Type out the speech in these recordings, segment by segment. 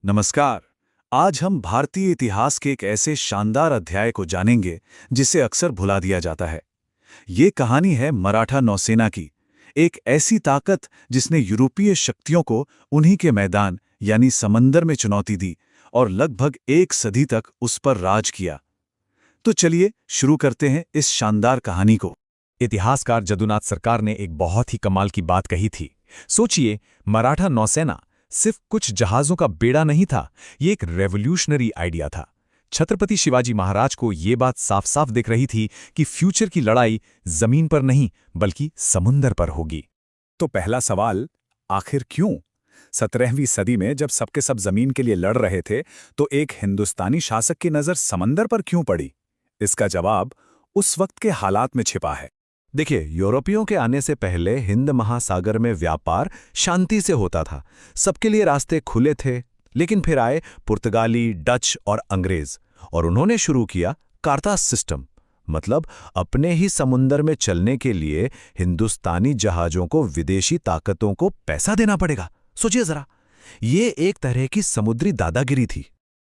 नमस्कार। आज हम भारतीय इतिहास के एक ऐसे शानदार अध्याय को जानेंगे जिसे अक्सर भुला दिया जाता है। ये कहानी है मराठा नौसेना की, एक ऐसी ताकत जिसने यूरोपीय शक्तियों को उन्हीं के मैदान यानी समंदर में चुनौती दी और लगभग एक सदी तक उस पर राज किया। तो चलिए शुरू करते हैं इस शानदार कहानी को। इतिहासकार जदुनाथ सरकार ने एक बहुत ही कमाल की बात कही थी। सोचिए, मराठा नौसेना सिर्फ कुछ जहाजों का बेड़ा नहीं था, ये एक रेवोल्यूशनरी आइडिया था। छत्रपति शिवाजी महाराज को ये बात साफ साफ दिख रही थी कि फ्यूचर की लड़ाई जमीन पर नहीं बल्कि समुंदर पर होगी। तो पहला सवाल, आखिर क्यों? 17वीं सदी में जब सबके सब जमीन के लिए लड़ रहे थे तो एक हिंदुस्तानी शासक की नजर समंदर पर क्यों पड़ी? इसका जवाब उस वक्त के हालात में छिपा है। देखिए, यूरोपियों के आने से पहले हिंद महासागर में व्यापार शांति से होता था, सबके लिए रास्ते खुले थे। लेकिन फिर आए पुर्तगाली, डच और अंग्रेज, और उन्होंने शुरू किया कार्ताज सिस्टम। मतलब अपने ही समुंदर में चलने के लिए हिंदुस्तानी जहाजों को विदेशी ताकतों को पैसा देना पड़ेगा। सोचिए जरा, ये एक तरह की समुद्री दादागिरी थी।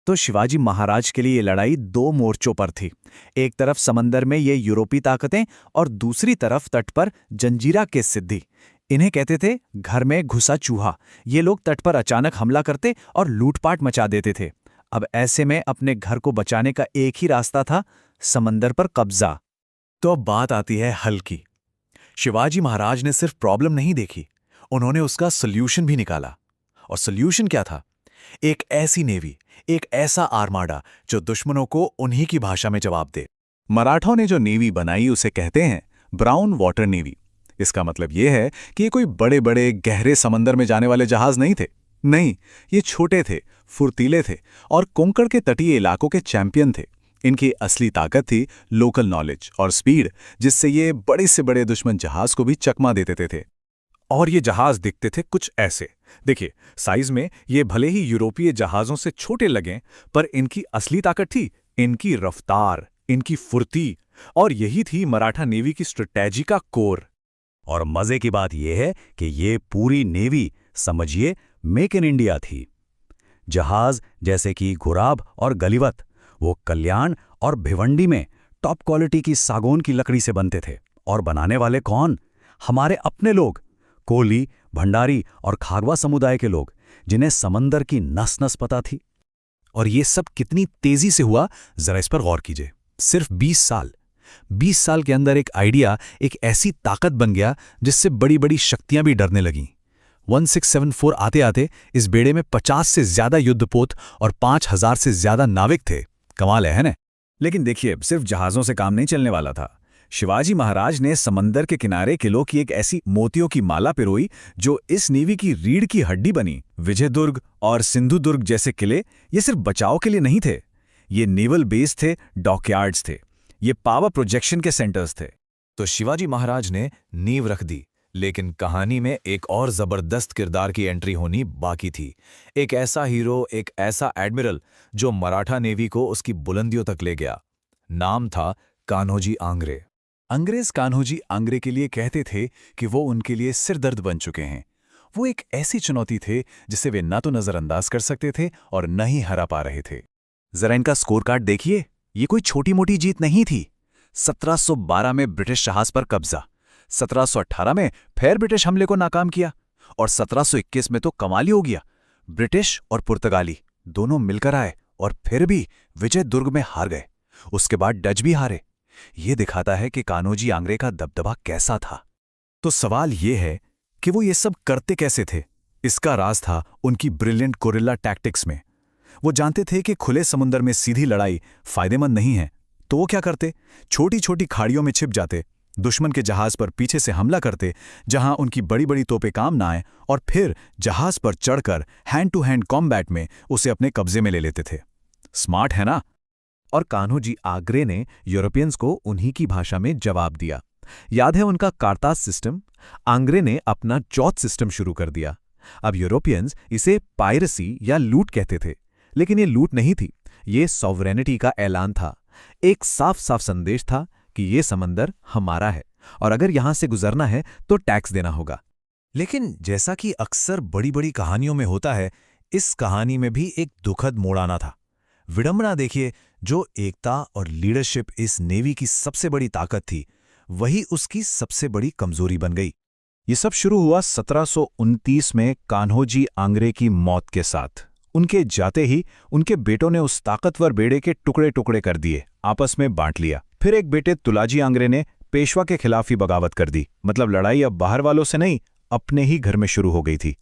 तो शिवाजी महाराज के लिए ये लड़ाई दो मोर्चों पर थी। एक तरफ समंदर में ये यूरोपी ताकतें और दूसरी तरफ तट पर जंजीरा के सिद्धि। इन्हें कहते थे घर में घुसा चूहा। ये लोग तट पर अचानक हमला करते और लूटपाट मचा देते थे। अब ऐसे में अपने घर को बचाने का एक ही रास्ता था, समंदर पर कब्जा। तो अब बात आती है हल की। शिवाजी महाराज ने सिर्फ प्रॉब्लम नहीं देखी, उन्होंने उसका सोल्यूशन भी निकाला। और सोल्यूशन क्या था? एक ऐसी नेवी, एक ऐसा आर्माडा जो दुश्मनों को उन्हीं की भाषा में जवाब दे। मराठों ने जो नेवी बनाई उसे कहते हैं ब्राउन वाटर नेवी। इसका मतलब यह है कि ये कोई बड़े बड़े गहरे समंदर में जाने वाले जहाज नहीं थे। नहीं, ये छोटे थे, फुर्तीले थे और कोंकण के तटीय इलाकों के चैंपियन थे। इनकी असली ताकत थी लोकल नॉलेज और स्पीड, जिससे ये बड़े से बड़े दुश्मन जहाज को भी चकमा दे देते थे। और ये जहाज दिखते थे कुछ ऐसे। देखिए, साइज में ये भले ही यूरोपीय जहाजों से छोटे लगें, पर इनकी असली ताकत थी इनकी रफ्तार, इनकी फुर्ती। और यही थी मराठा नेवी की स्ट्रेटेजी का कोर। और मजे की बात यह है कि ये पूरी नेवी, समझिए, मेक इन इंडिया थी। जहाज जैसे कि गुराब और गलीवत, वो कल्याण और भिवंडी में टॉप क्वालिटी की सागौन की लकड़ी से बनते थे। और बनाने वाले कौन? हमारे अपने लोग, कोली, भंडारी और खागवा समुदाय के लोग, जिन्हें समंदर की नस नस पता थी। और ये सब कितनी तेजी से हुआ, जरा इस पर गौर कीजिए। सिर्फ 20 साल के अंदर एक आइडिया एक ऐसी ताकत बन गया जिससे बड़ी बड़ी शक्तियां भी डरने लगीं। 1674 आते आते इस बेड़े में 50 से ज्यादा युद्धपोत और 5000 से ज्यादा नाविक थे। कमाल है ना? लेकिन देखिए, सिर्फ जहाजों से काम नहीं चलने वाला था। शिवाजी महाराज ने समंदर के किनारे किलों की एक ऐसी मोतियों की माला पिरोई जो इस नेवी की रीढ़ की हड्डी बनी। विजयदुर्ग और सिंधुदुर्ग जैसे किले ये सिर्फ बचाव के लिए नहीं थे, ये नेवल बेस थे, डॉकयार्ड्स थे, ये पावर प्रोजेक्शन के सेंटर्स थे। तो शिवाजी महाराज ने नींव रख दी, लेकिन कहानी में एक और जबरदस्त किरदार की एंट्री होनी बाकी थी। एक ऐसा हीरो, एक ऐसा एडमिरल जो मराठा नेवी को उसकी बुलंदियों तक ले गया। नाम था कान्होजी आंग्रे। अंग्रेज कान्होजी आंग्रे के लिए कहते थे कि वो उनके लिए सिरदर्द बन चुके हैं। वो एक ऐसी चुनौती थे जिसे वे न तो नजरअंदाज कर सकते थे और न ही हरा पा रहे थे। जरा इनका स्कोर कार्ड देखिए, ये कोई छोटी मोटी जीत नहीं थी। 1712 में ब्रिटिश जहाज पर कब्जा, 1718 में फिर ब्रिटिश हमले को नाकाम किया, और 1721 में तो कमाल ही हो गया। ब्रिटिश और पुर्तगाली दोनों मिलकर आए और फिर भी विजय दुर्ग में हार गए। उसके बाद डच भी हारे। ये दिखाता है कि कान्होजी आंग्रे का दबदबा कैसा था। तो सवाल ये है कि वो ये सब करते कैसे थे? इसका राज था उनकी ब्रिलियंट कोरिल्ला टैक्टिक्स में। वो जानते थे कि खुले समुद्र में सीधी लड़ाई फायदेमंद नहीं है, तो वो क्या करते? छोटी छोटी खाड़ियों में छिप जाते, दुश्मन के जहाज पर पीछे से हमला करते जहां उनकी बड़ी बड़ी तोपें काम ना आए, और फिर जहाज पर चढ़कर हैंड टू हैंड कॉम्बैट में उसे अपने कब्जे में ले लेते थे। स्मार्ट है ना? और कान्होजी आंग्रे ने यूरोपियंस को उन्हीं की भाषा में जवाब दिया। याद है उनका कार्ताज सिस्टम? आंग्रे ने अपना चौथ सिस्टम शुरू कर दिया। अब यूरोपियंस इसे पायरेसी या लूट कहते थे, लेकिन ये लूट नहीं थी, ये सॉवरेनिटी का ऐलान था। एक साफ साफ संदेश था कि ये समंदर हमारा है और अगर यहां से गुजरना है तो टैक्स देना होगा। लेकिन जैसा कि अक्सर बड़ी बड़ी कहानियों में होता है, इस कहानी में भी एक दुखद मोड़ आना था। विडंबना देखिए, जो एकता और लीडरशिप इस नेवी की सबसे बड़ी ताकत थी, वही उसकी सबसे बड़ी कमजोरी बन गई। ये सब शुरू हुआ 1729 में कान्होजी आंग्रे की मौत के साथ। उनके जाते ही उनके बेटों ने उस ताकतवर बेड़े के टुकड़े टुकड़े कर दिए, आपस में बांट लिया। फिर एक बेटे तुलाजी आंग्रे ने पेशवा के खिलाफ ही बगावत कर दी। मतलब लड़ाई अब बाहर वालों से नहीं, अपने ही घर में शुरू हो गई थी।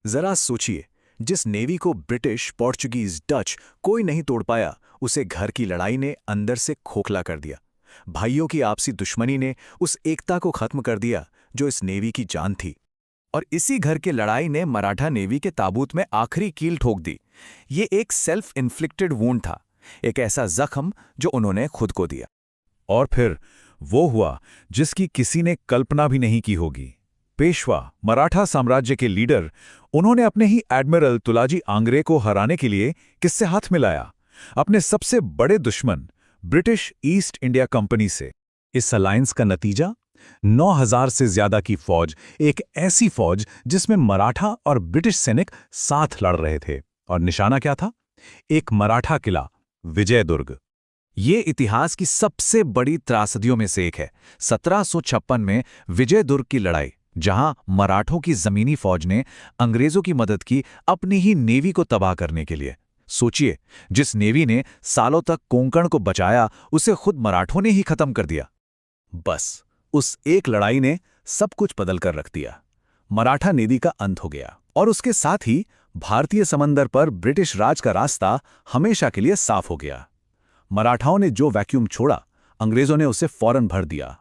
जरा सोचिए, जिस नेवी को ब्रिटिश, पोर्चुगीज, डच कोई नहीं तोड़ पाया, उसे घर की लड़ाई ने अंदर से खोखला कर दिया। भाइयों की आपसी दुश्मनी ने उस एकता को खत्म कर दिया जो इस नेवी की जान थी। और इसी घर की लड़ाई ने मराठा नेवी के ताबूत में आखिरी कील ठोक दी। ये एक सेल्फ इन्फ्लिक्टेड वुंड था, एक ऐसा जख्म जो उन्होंने खुद को दिया। और फिर वो हुआ जिसकी किसी ने कल्पना भी नहीं की होगी। पेशवा, मराठा साम्राज्य के लीडर, उन्होंने अपने ही एडमिरल तुलाजी आंग्रे को हराने के लिए किससे हाथ मिलाया? अपने सबसे बड़े दुश्मन ब्रिटिश ईस्ट इंडिया कंपनी से। इस अलायंस का नतीजा 9,000 से ज्यादा की फौज, एक ऐसी फौज जिसमें मराठा और ब्रिटिश सैनिक साथ लड़ रहे थे। और निशाना क्या था? एक मराठा किला, विजयदुर्ग। ये इतिहास की सबसे बड़ी त्रासदियों में से एक है। 1756 में विजयदुर्ग की लड़ाई, जहां मराठों की जमीनी फौज ने अंग्रेजों की मदद की अपनी ही नेवी को तबाह करने के लिए। सोचिए, जिस नेवी ने सालों तक कोंकण को बचाया, उसे खुद मराठों ने ही खत्म कर दिया। बस उस एक लड़ाई ने सब कुछ बदल कर रख दिया। मराठा नेवी का अंत हो गया और उसके साथ ही भारतीय समंदर पर ब्रिटिश राज का रास्ता हमेशा के लिए साफ हो गया। मराठाओं ने जो वैक्यूम छोड़ा, अंग्रेजों ने उसे फौरन भर दिया।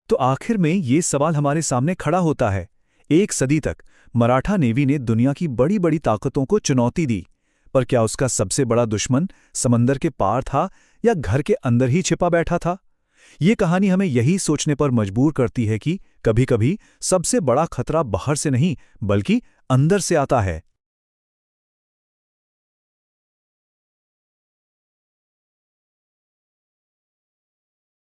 तो आखिर में ये सवाल हमारे सामने खड़ा होता है, एक सदी तक मराठा नेवी ने दुनिया की बड़ी बड़ी ताकतों को चुनौती दी, पर क्या उसका सबसे बड़ा दुश्मन समंदर के पार था या घर के अंदर ही छिपा बैठा था? ये कहानी हमें यही सोचने पर मजबूर करती है कि कभी-कभी सबसे बड़ा खतरा बाहर से नहीं, बल्कि अंदर से आता है।